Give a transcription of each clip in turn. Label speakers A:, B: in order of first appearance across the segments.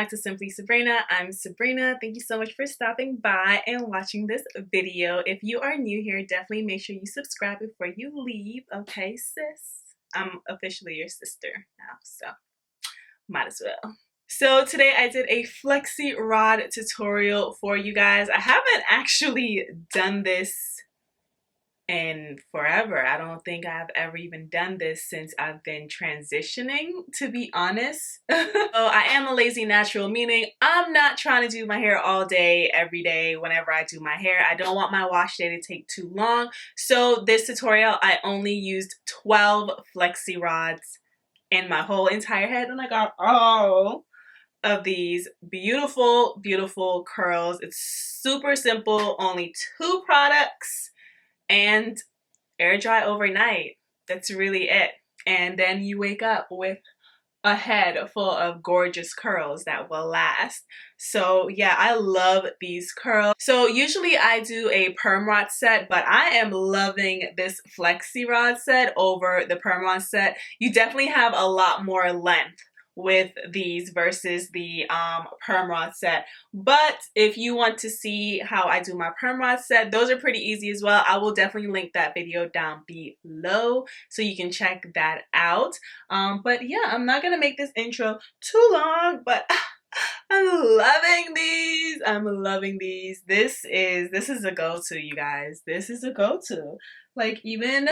A: back to Simply Subrena. I'm Subrena. Thank you so much for stopping by and watching this video. If you are new here, definitely make sure you subscribe before you leave. Okay, sis? I'm officially your sister now, so might as well. So today I did a Flexi Rod tutorial for you guys. I haven't actually done this in forever. I don't think I've ever even done this since I've been transitioning, to be honest. So I am a lazy natural, meaning I'm not trying to do my hair all day, every day, whenever I do my hair. I don't want my wash day to take too long. So this tutorial, I only used 12 Flexi Rods in my whole entire head, and I got all of these beautiful, beautiful curls. It's super simple, only 2 products, and air dry overnight. That's really it. And then you wake up with a head full of gorgeous curls that will last. So yeah, I love these curls. So usually I do a perm rod set, but I am loving this Flexi Rod set over the perm rod set. You definitely have a lot more length with these versus the perm rod set. But if you want to see how I do my perm rod set, those are pretty easy as well. I will definitely link that video down below so you can check that out. But yeah, I'm not gonna make this intro too long, but I'm loving these. I'm loving these. This is a go-to, you guys. This is a go-to. Like, even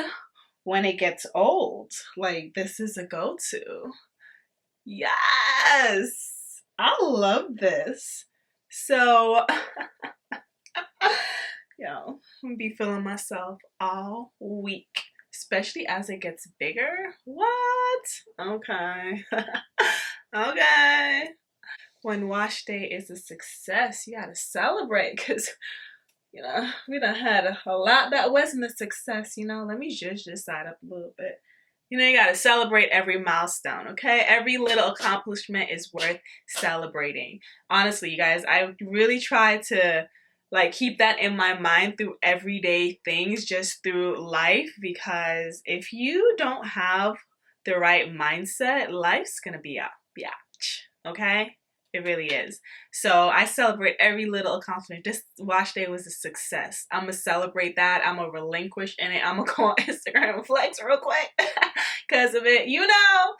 A: when it gets old, like, this is a go-to. Yes, I love this. So, yo, I'm gonna be feeling myself all week, especially as it gets bigger. What? Okay. Okay. When wash day is a success, you gotta celebrate, because, you know, we done had a lot that wasn't a success, you know. Let me judge this side up a little bit. You know, you gotta celebrate every milestone, okay? Every little accomplishment is worth celebrating. Honestly, you guys, I really try to, like, keep that in my mind through everyday things, just through life, because if you don't have the right mindset, life's gonna be a biatch, okay? It really is. So I celebrate every little accomplishment. This wash day was a success. I'm gonna celebrate that. I'm gonna relinquish in it. I'm gonna go on Instagram and flex real quick because of it. You know.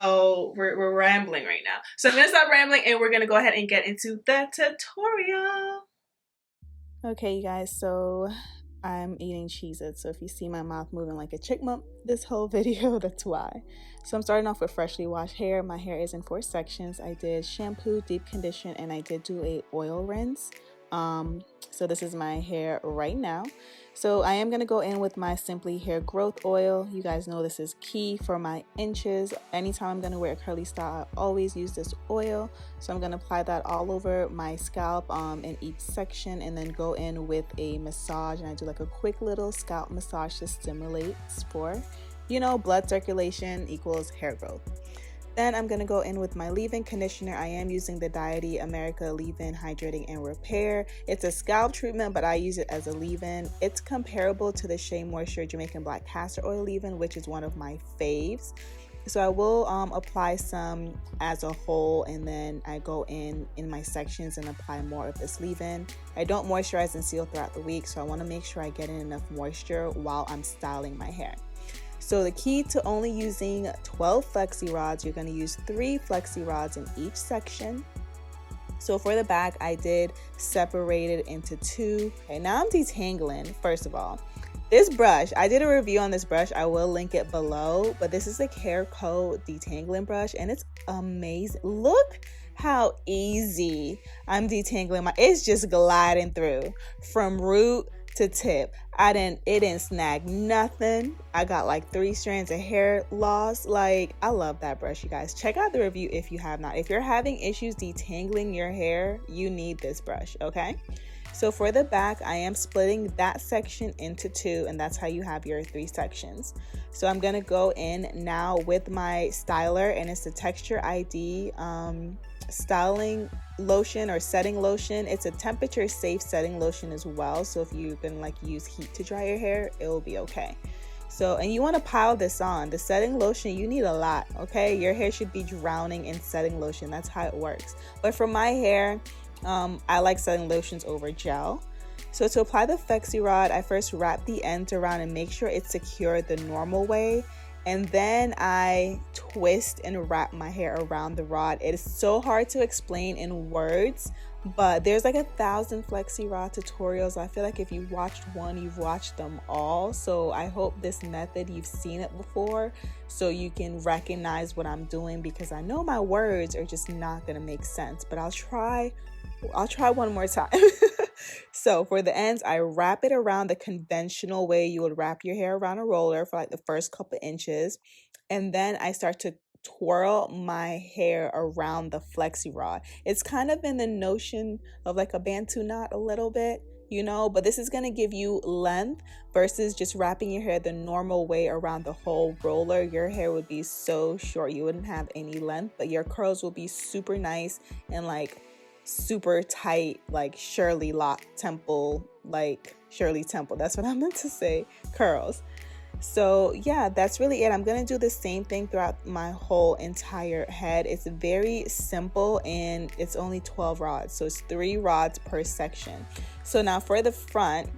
A: Oh, we're rambling right now. So I'm gonna stop rambling and we're gonna go ahead and get into the tutorial. Okay, you guys, so I'm eating Cheez-Its, so if you see my mouth moving like a chipmunk this whole video, that's why. So I'm starting off with freshly washed hair. My hair is in 4 sections. I did shampoo, deep condition, and I did do a oil rinse. So this is my hair right now. So I am going to go in with my Simply Hair Growth Oil. You guys know this is key for my inches. Anytime I'm going to wear a curly style, I always use this oil. So I'm going to apply that all over my scalp in each section, and then go in with a massage. And I do like a quick little scalp massage to stimulate for, you know, blood circulation equals hair growth. Then I'm going to go in with my leave-in conditioner. I am using the Diety America Leave-In Hydrating and Repair. It's a scalp treatment, but I use it as a leave-in. It's comparable to the Shea Moisture Jamaican Black Castor Oil leave-in, which is one of my faves. So I will apply some as a whole, and then I go in my sections and apply more of this leave-in. I don't moisturize and seal throughout the week, so I want to make sure I get in enough moisture while I'm styling my hair. So the key to only using 12 Flexi Rods, you're going to use 3 Flexi Rods in each section. So for the back, I did separate it into 2. Okay, now I'm detangling. First of all, this brush, I did a review on this brush. I will link it below, but this is the Kareco detangling brush, and it's amazing. Look how easy I'm detangling it's just gliding through from root to tip. It didn't snag nothing. I got like 3 strands of hair loss. Like, I love that brush, you guys. Check out the review if you have not. If you're having issues detangling your hair, you need this brush, okay? So for the back, I am splitting that section into 2, and that's how you have your 3 sections. So I'm gonna go in now with my styler, and it's the Texture ID styling lotion or setting lotion. It's a temperature safe setting lotion as well, so if you can like use heat to dry your hair, it will be okay. So, and you want to pile this on. The setting lotion, you need a lot, okay? Your hair should be drowning in setting lotion. That's how it works. But for my hair, I like setting lotions over gel. So to apply the Flexi Rod, I first wrap the ends around and make sure it's secured the normal way. And then I twist and wrap my hair around the rod. It is so hard to explain in words, but there's like 1,000 Flexi Rod tutorials. I feel like if you watched one, you've watched them all. So I hope this method, you've seen it before, so you can recognize what I'm doing, because I know my words are just not gonna make sense, but I'll try one more time. So for the ends, I wrap it around the conventional way you would wrap your hair around a roller for like the first couple inches. And then I start to twirl my hair around the Flexi Rod. It's kind of in the notion of like a Bantu knot a little bit, you know, but this is going to give you length versus just wrapping your hair the normal way around the whole roller. Your hair would be so short, you wouldn't have any length, but your curls will be super nice and like super tight, like Shirley Temple, that's what I meant to say, curls. So yeah, that's really it. I'm gonna do the same thing throughout my whole entire head. It's very simple and it's only 12 rods, so it's 3 rods per section. So now for the front,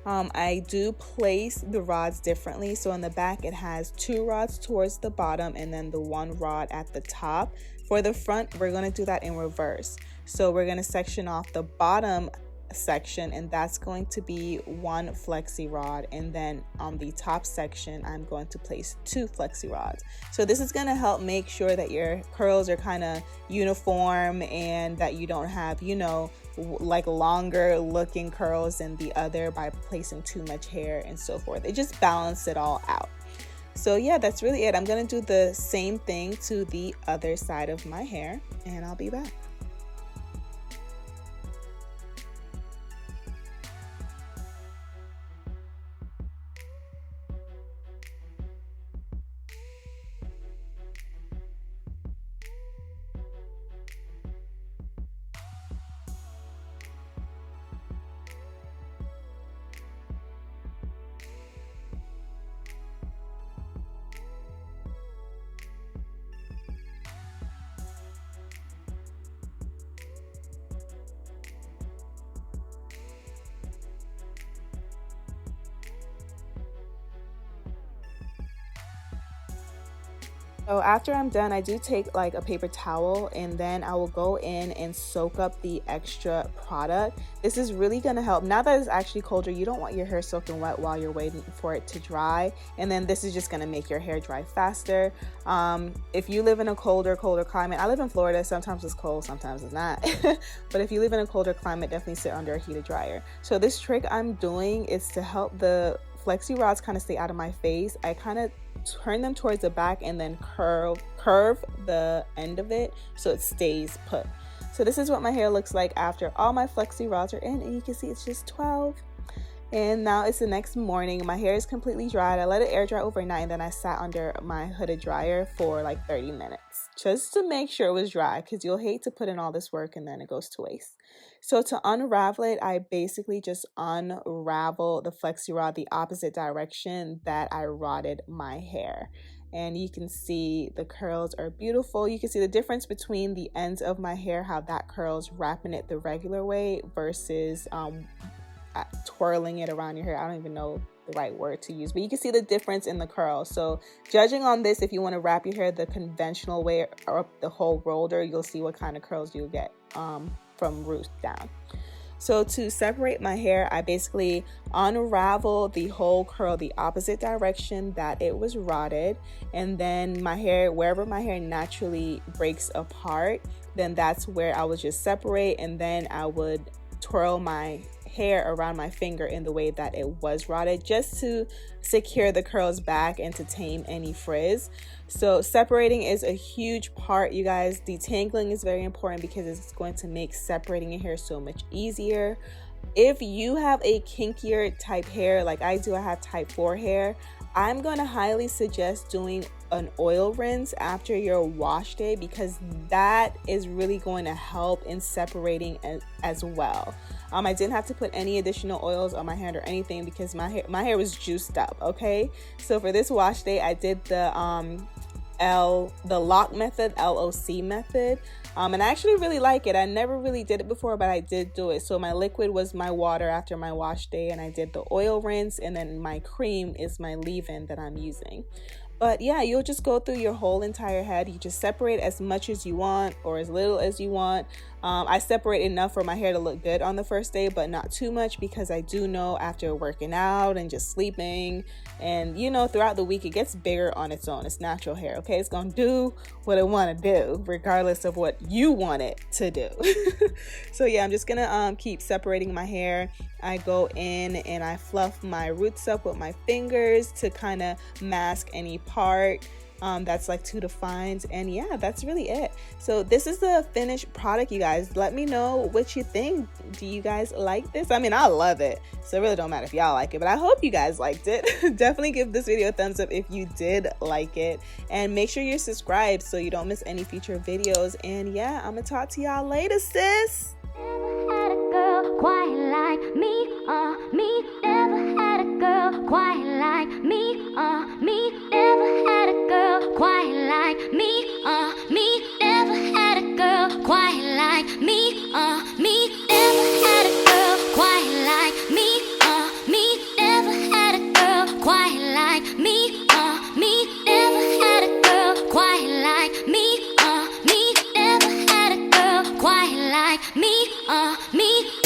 A: I do place the rods differently. So in the back, it has 2 rods towards the bottom and then the 1 rod at the top. For the front, we're going to do that in reverse. So we're going to section off the bottom section, and that's going to be 1 Flexi Rod, and then on the top section I'm going to place 2 Flexi Rods. So this is going to help make sure that your curls are kind of uniform and that you don't have, you know, like longer looking curls than the other by placing too much hair and so forth. It just balances it all out. So yeah, that's really it. I'm going to do the same thing to the other side of my hair, and I'll be back. So after I'm done, I do take like a paper towel, and then I will go in and soak up the extra product. This is really going to help. Now that it's actually colder, you don't want your hair soaking wet while you're waiting for it to dry. And then this is just going to make your hair dry faster. If you live in a colder climate, I live in Florida, sometimes it's cold, sometimes it's not. But if you live in a colder climate, definitely sit under a heated dryer. So this trick I'm doing is to help the Flexi Rods kind of stay out of my face. I kind of turn them towards the back and then curve the end of it so it stays put. So this is what my hair looks like after all my Flexi Rods are in, and you can see it's just 12. And now it's the next morning. My hair is completely dried. I let it air dry overnight, and then I sat under my hooded dryer for like 30 minutes just to make sure it was dry, because you'll hate to put in all this work and then it goes to waste. So to unravel it, I basically just unravel the Flexi Rod the opposite direction that I rodded my hair. And you can see the curls are beautiful. You can see the difference between the ends of my hair, how that curls wrapping it the regular way versus twirling it around your hair. I don't even know the right word to use, but you can see the difference in the curls. So judging on this, if you want to wrap your hair the conventional way or up the whole roller, you'll see what kind of curls you'll get from root down. So to separate my hair, I basically unravel the whole curl the opposite direction that it was rodded, and then my hair, wherever my hair naturally breaks apart, then that's where I would just separate, and then I would twirl my hair around my finger in the way that it was rodded, just to secure the curls back and to tame any frizz. So separating is a huge part, you guys. Detangling is very important because it's going to make separating your hair so much easier. If you have a kinkier type hair like I do, I have type 4 hair, I'm going to highly suggest doing an oil rinse after your wash day, because that is really going to help in separating as well. I didn't have to put any additional oils on my hand or anything because my hair was juiced up. Okay, so for this wash day I did the lock method, LOC method, and I actually really like it. I never really did it before, but I did do it. So my liquid was my water after my wash day, and I did the oil rinse, and then my cream is my leave-in that I'm using. But yeah, you'll just go through your whole entire head. You just separate as much as you want or as little as you want. I separate enough for my hair to look good on the first day, but not too much, because I do know after working out and just sleeping and, you know, throughout the week, it gets bigger on its own. It's natural hair, okay? It's gonna do what it wanna do, regardless of what you want it to do. So yeah, I'm just gonna keep separating my hair. I go in and I fluff my roots up with my fingers to kind of mask any part that's like too defined, and yeah, that's really it. So this is the finished product, you guys. Let me know what you think. Do you guys like this? I mean, I love it, so it really don't matter if y'all like it, but I hope you guys liked it. Definitely give this video a thumbs up if you did like it, and make sure you're subscribed so you don't miss any future videos. And yeah, I'm gonna talk to y'all later, sis.
B: Never had a girl quite like me, me. Never had a girl quite like me, me. Never had a girl quite like me, me. Never had a girl quite like me, me. Never had a girl quite like me, me. Never had a girl quite like me, me. Never had a girl quite like me, me. Never had a girl quite like me, me.